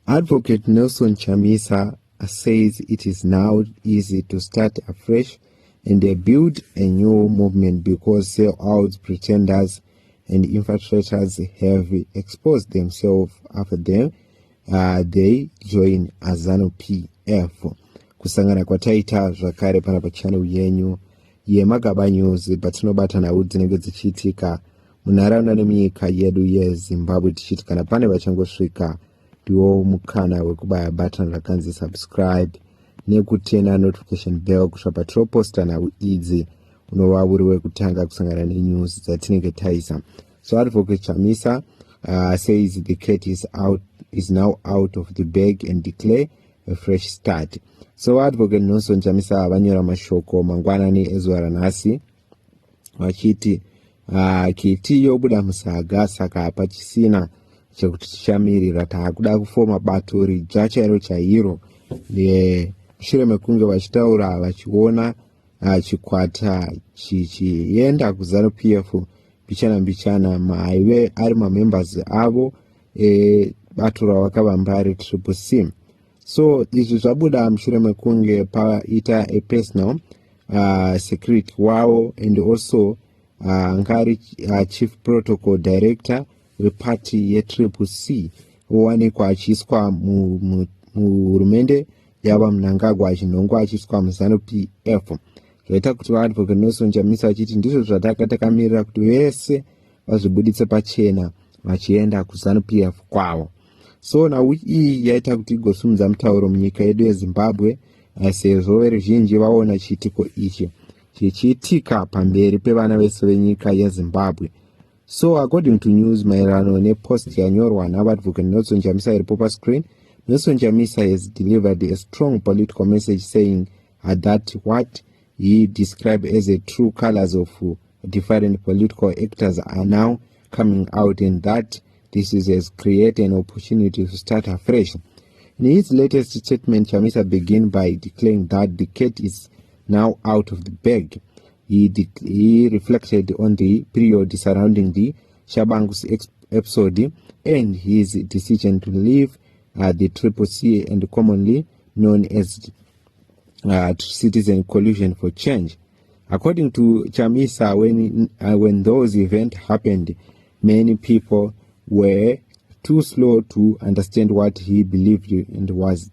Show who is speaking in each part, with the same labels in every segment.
Speaker 1: Advocate Nelson Chamisa says it is now easy to start afresh and build a new movement because sellouts, pretenders, and infiltrators have exposed themselves after them. They join ZANUPF. Kusangana kwataita zvakare pana pachannel yenyu yeMagaba News patinobata nawo dzinenge dzichiitika munharaunda nemunyika yedu yeZimbabwe tichiti kana pane vachangosvika ndiwo mukana wekubaya button rakanzi subscribe nekutena notification bell kusvika patiroposta nawo idzi unova uri wekutanga kusangana nenews dzatinenge taisa. So Advocate Chamisa says the cat is now out of the bag and declare a fresh start. So Advocate Nelson Chamisa vanyora mashoko mangwanani ezuva ranhasi vachiti kiti yobuda musaga saka pachisina chekuti tichamirira taakuda kufoma bato ridzva chairo chairo mushure mekunge vachitaura vachiona chikwata chichienda kuZANUPF mbichana maive ari mamembers avo bato ravakavamba reCCC. So izvi zvabuda mushure mekunge paita a personal security wavo and also ngari chief protocol director weparty yeCCC owanikwa achiiswa muhurumende yava Mnangagwa achinongwa achiiswa muZANUPF. Zvaita kuti vaAdvocate Nelson Chamisa achiti ndizvo zvatakamirira kuti vese vazvibuditse pachena vachienda kuZANUPF kwavo. So now iyi yaita kuti igosumudza mutauro munyika yedu yeZimbabwe sezvo veruzhinji vaona chiitiko ichi chichiitika pamberi pevana vese venyika yeZimbabwe. So according to news maererano nepost yanyorwa navaAdvocate Nelson Chamisa iripo pascreen, Nelson Chamisa has delivered a strong political message saying that what he described as the true colors of different political actors are now coming out and that this has created an opportunity to start afresh. In his latest statement, Chamisa began by declaring that the cat is now out of the bag. He reflected on the period surrounding the Shabangu's episode and his decision to leave the CCC and commonly known as Citizen Coalition for Change. According to Chamisa, when those events happened, many people were too slow to understand what he believed and was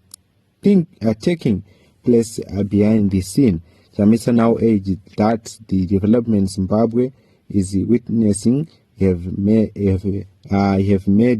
Speaker 1: taking place behind the scene. Chamisa now urged that the developments Zimbabwe is witnessing have made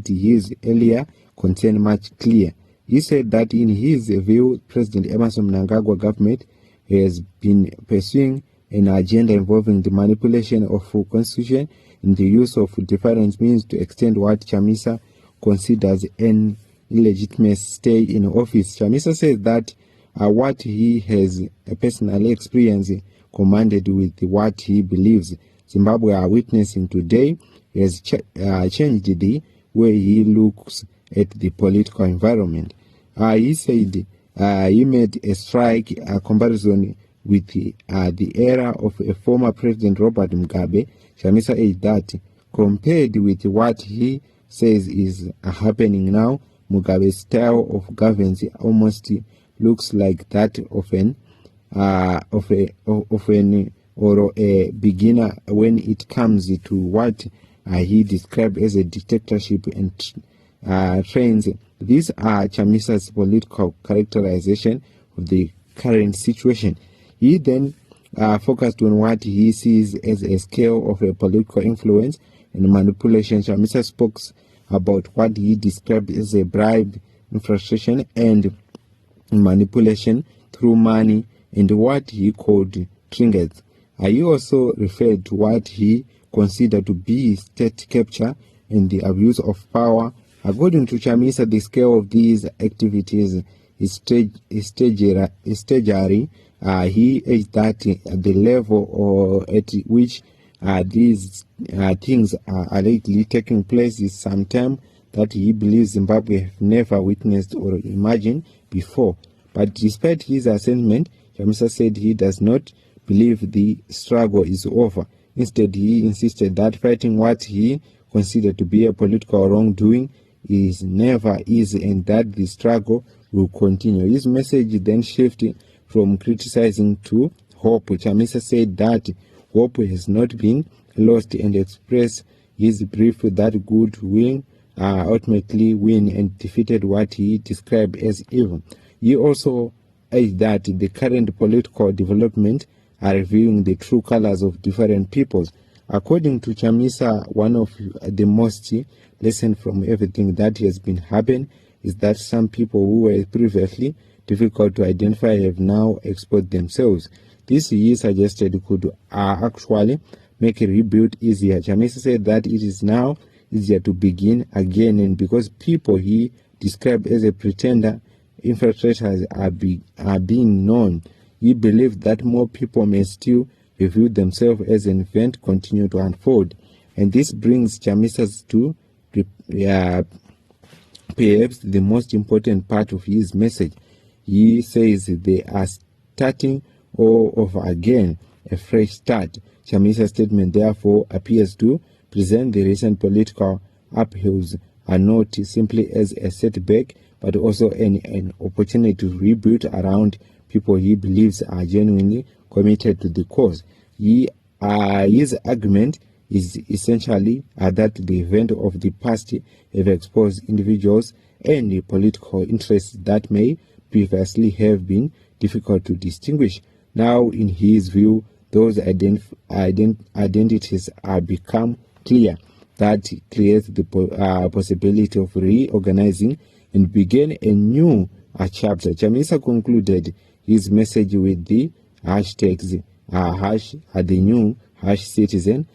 Speaker 1: his earlier concern much clear. He said that in his view, President Emerson Mnangagwa government has been pursuing an agenda involving the manipulation of the constitution and the use of different means to extend what Chamisa considers an illegitimate stay in office. Chamisa says that what he has personally experienced commanded with what he believes Zimbabwe are witnessing today has changed the way he looks at the political environment. He said he made a strike comparison with the era of a former President Robert Mugabe. Chamisa said that compared with what he says is happening now, Mugabe's style of governance almost looks like that of a beginner when it comes to what he described as a dictatorship and trends. These are Chamisa's political characterization of the current situation. He then focused on what he sees as a scale of a political influence and manipulation. Chamisa spoke about what he described as a bribe, infiltration, and manipulation through money and what he called trinkets. He also referred to what he considered to be state capture and the abuse of power. According to Chamisa, the scale of these activities is staggering. He urged that the level or at which these things are allegedly taking place is sometimes that he believes Zimbabwe have never witnessed or imagined before. But despite his assessment, Chamisa said he does not believe the struggle is over. Instead, he insisted that fighting what he considered to be a political wrongdoing is never easy and that the struggle will continue. His message then shifted from criticizing to hope. Chamisa said that hope has not been lost and expressed his belief that good will ultimately win and defeated what he described as evil. He also urged that the current political development are revealing the true colors of different peoples. According to Chamisa, one of the most lessons from everything that has been happening is that some people who were previously difficult to identify have now exposed themselves. This, he suggested, could actually make a rebuild easier. Chamisa said that it is now easier to begin again, and because people he described as a pretender infiltrators are being known, he believed that more people may still reveal themselves as an event continue to unfold. And this brings Chamisa to perhaps the most important part of his message. He says they are starting all over again, a fresh start. Chamisa's statement therefore appears to present the recent political upheavals are not simply as a setback, but also an opportunity to rebuild around people he believes are genuinely committed to the cause. His argument is essentially that the events of the past have exposed individuals and the political interests that may previously have been difficult to distinguish. Now, in his view, those identities are become clear. That creates the possibility of reorganizing and begin a new chapter. Chamisa concluded his message with the hashtags the new #citizen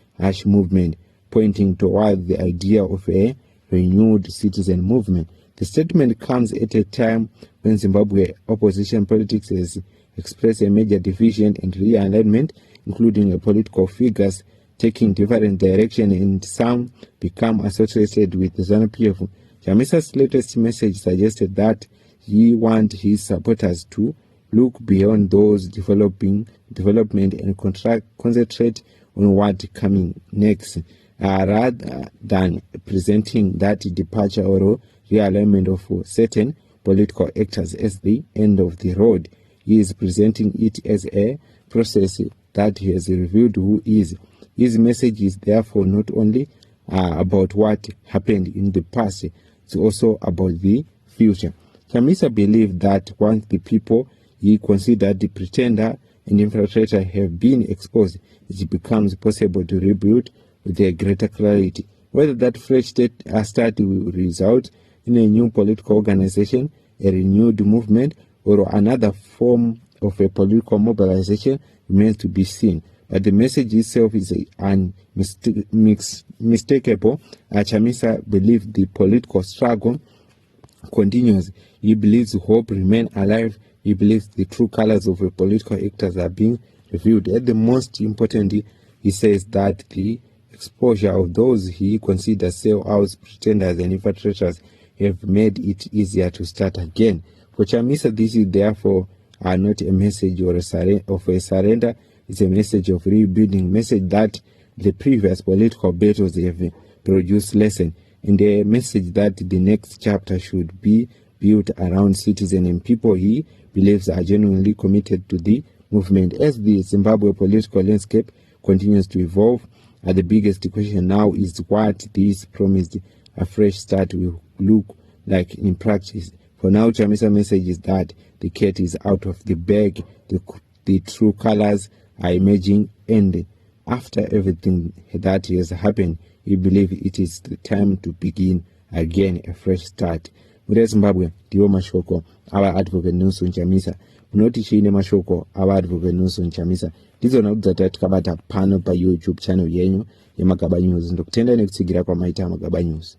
Speaker 1: #movement, pointing toward the idea of a renewed citizen movement. The statement comes at a time when Zimbabwe opposition politics has expressed a major division and realignment, including political figures taking different direction, and some become associated with the ZANUPF. Chamisa's latest message suggested that he wants his supporters to look beyond those development and concentrate on what coming next, rather than presenting that departure or realignment of certain political actors as the end of the road. He is presenting it as a process that has revealed who is. His message is therefore not only about what happened in the past, it's also about the future. Chamisa believed that once the people he considered the pretender and infiltrator have been exposed, it becomes possible to rebuild with a greater clarity. Whether that fresh start will result in a new political organization, a renewed movement, or another form of a political mobilization remains to be seen. But the message itself is unmistakable. Chamisa believes the political struggle continues. He believes hope remains alive. He believes the true colors of the political actors are being revealed. And the most important, he says that the exposure of those he considers sellouts, pretenders, and infiltrators have made it easier to start again. For Chamisa, this is therefore not a message of a surrender. It's a message of rebuilding, message that the previous political battles have produced lesson, and a message that the next chapter should be built around citizens and people he believes are genuinely committed to the movement. As the Zimbabwe political landscape continues to evolve, the biggest question now is what this promised a fresh start will look like in practice. For now, Chamisa's message is that the cat is out of the bag, the true colors are emerging, and after everything that has happened, he believes it is the time to begin again, a fresh start. Muri Zimbabwe ndiwo mashoko ava advocate Nelson Chamisa. Munoti chiine mashoko ava advocate Nelson Chamisa ndizona kuti dzatati tikabata pano pa YouTube channel yenyu yeMagaba News. Ndokutendai nekutsigira kwamaita Magaba News.